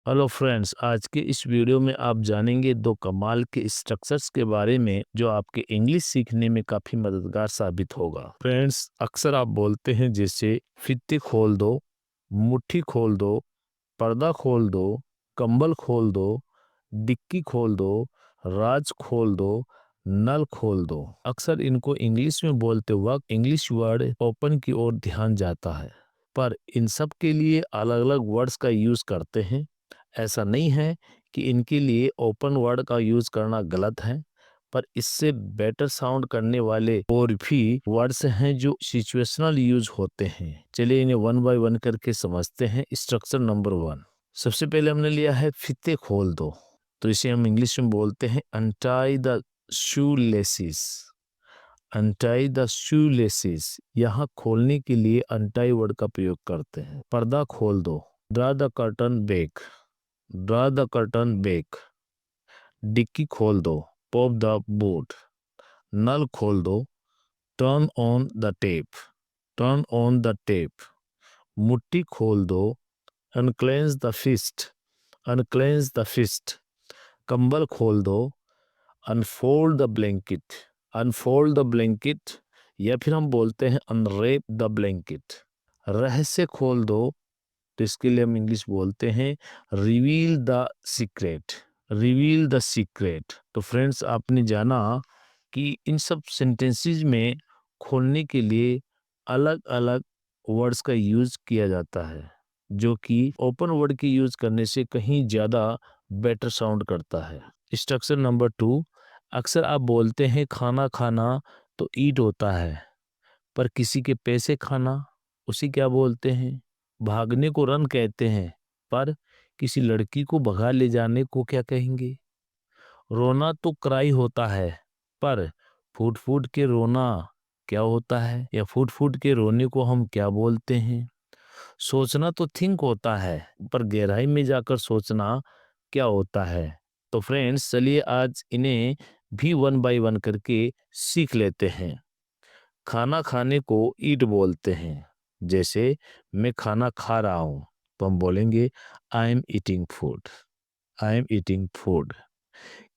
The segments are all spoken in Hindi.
हेलो फ्रेंड्स, आज के इस वीडियो में आप जानेंगे दो कमाल के स्ट्रक्चर्स के बारे में जो आपके इंग्लिश सीखने में काफ़ी मददगार साबित होगा। फ्रेंड्स, अक्सर आप बोलते हैं जैसे फीते खोल दो, मुट्ठी खोल दो, पर्दा खोल दो, कंबल खोल दो, डिक्की खोल दो, राज खोल दो, नल खोल दो। अक्सर इनको इंग्लिश में बोलते वक्त इंग्लिश वर्ड ओपन की ओर ध्यान जाता है, पर इन सब के लिए अलग अलग वर्ड्स का यूज़ करते हैं। ऐसा नहीं है कि इनके लिए ओपन वर्ड का यूज़ करना गलत है, पर इससे बेटर साउंड करने वाले और भी वर्ड्स हैं जो सिचुएशनल यूज होते हैं। चलिए इन्हें वन बाय वन करके समझते हैं। स्ट्रक्चर नंबर 1, सबसे पहले हमने लिया है फीते खोल दो, तो इसे हम इंग्लिश में बोलते हैं untie the shoe laces. Untie the shoe laces, यहाँ खोलने के लिए अनटाई वर्ड का प्रयोग करते हैं। पर्दा खोल दो, draw the curtain back, draw the curtain back. डिक्की खोल दो, पॉप द बोट। नल खोल दो, turn on the tap, turn on the tap. मुट्ठी खोल दो, unclench the fist, unclench the fist. कंबल खोल दो, unfold the blanket, unfold the blanket, या फिर हम बोलते हैं अनरेप द ब्लैंकेट। रहस्य खोल दो, तो इसके लिए हम इंग्लिश बोलते हैं reveal the secret, reveal the secret. तो फ्रेंड्स, आपने जाना कि इन सब सेंटेंसेस में खोलने के लिए अलग अलग वर्ड्स का यूज किया जाता है, जो कि ओपन वर्ड की यूज करने से कहीं ज़्यादा बेटर साउंड करता है। स्ट्रक्चर नंबर 2, अक्सर आप बोलते हैं खाना खाना तो ईट होता है, पर किसी के पैसे खाना उसी क्या बोलते हैं? भागने को रन कहते हैं, पर किसी लड़की को भगा ले जाने को क्या कहेंगे? रोना तो क्राई होता है, पर फूट फूट के रोना क्या होता है? या फूट फूट के रोने को हम क्या बोलते हैं? सोचना तो थिंक होता है, पर गहराई में जाकर सोचना क्या होता है? तो फ्रेंड्स, चलिए आज इन्हें भी वन बाय वन करके सीख लेते हैं। खाना खाने को ईट बोलते हैं। जैसे मैं खाना खा रहा हूं, तो हम बोलेंगे I am eating food, I am eating food.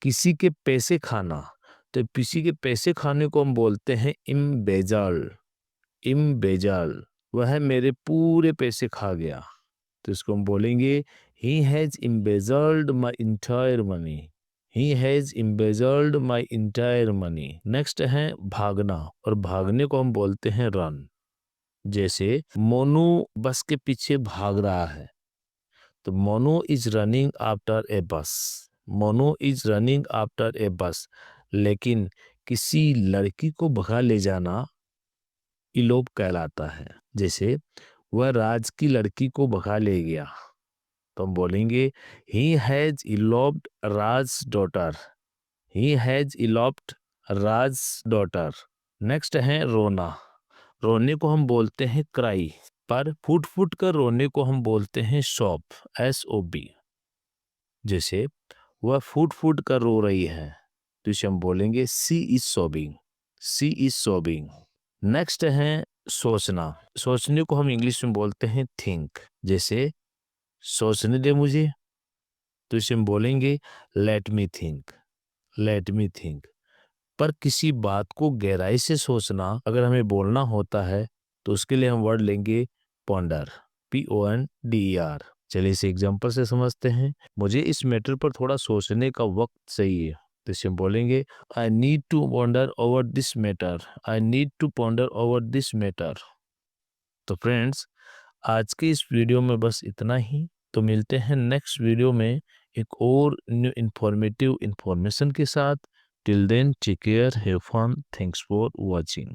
किसी के पैसे खाना, तो किसी के पैसे खाने को हम बोलते हैं इम्बेजल, इम्बेजल। वह मेरे पूरे पैसे खा गया, तो इसको हम बोलेंगे he has embezzled my entire money, he has embezzled my entire money. Next है भागना, और भागने को हम बोलते हैं रन। जैसे मोनू बस के पीछे भाग रहा है, तो Monu is running after a बस, Monu is running after a बस। लेकिन किसी लड़की को भगा ले जाना इलोप कहलाता है। जैसे वह राज की लड़की को भगा ले गया, तो हम बोलेंगे he has eloped Raj daughter, he has eloped Raj daughter. Next है रोना, रोने को हम बोलते हैं क्राई, पर फूट फूट कर रोने को हम बोलते हैं शॉप, SOB। जैसे वह फूट फूट कर रो रही है, तो इसे हम बोलेंगे she is sobbing, she is sobbing. Next है सोचना, सोचने को हम इंग्लिश में बोलते हैं थिंक। जैसे सोचने दे मुझे, तो इसे हम बोलेंगे let me think, let me think. पर किसी बात को गहराई से सोचना अगर हमें बोलना होता है, तो उसके लिए हम वर्ड लेंगे पॉन्डर, PONDER। चलिए इसे एग्जांपल से समझते हैं। मुझे इस मैटर पर थोड़ा सोचने का वक्त चाहिए, तो इसे हम बोलेंगे I need to ponder over this matter, I need to ponder over this matter. तो फ्रेंड्स, आज के इस वीडियो में बस इतना ही। तो मिलते हैं नेक्स्ट वीडियो में एक और न्यू इन्फॉर्मेटिव इन्फॉर्मेशन के साथ। Till then take care, have fun, thanks for watching.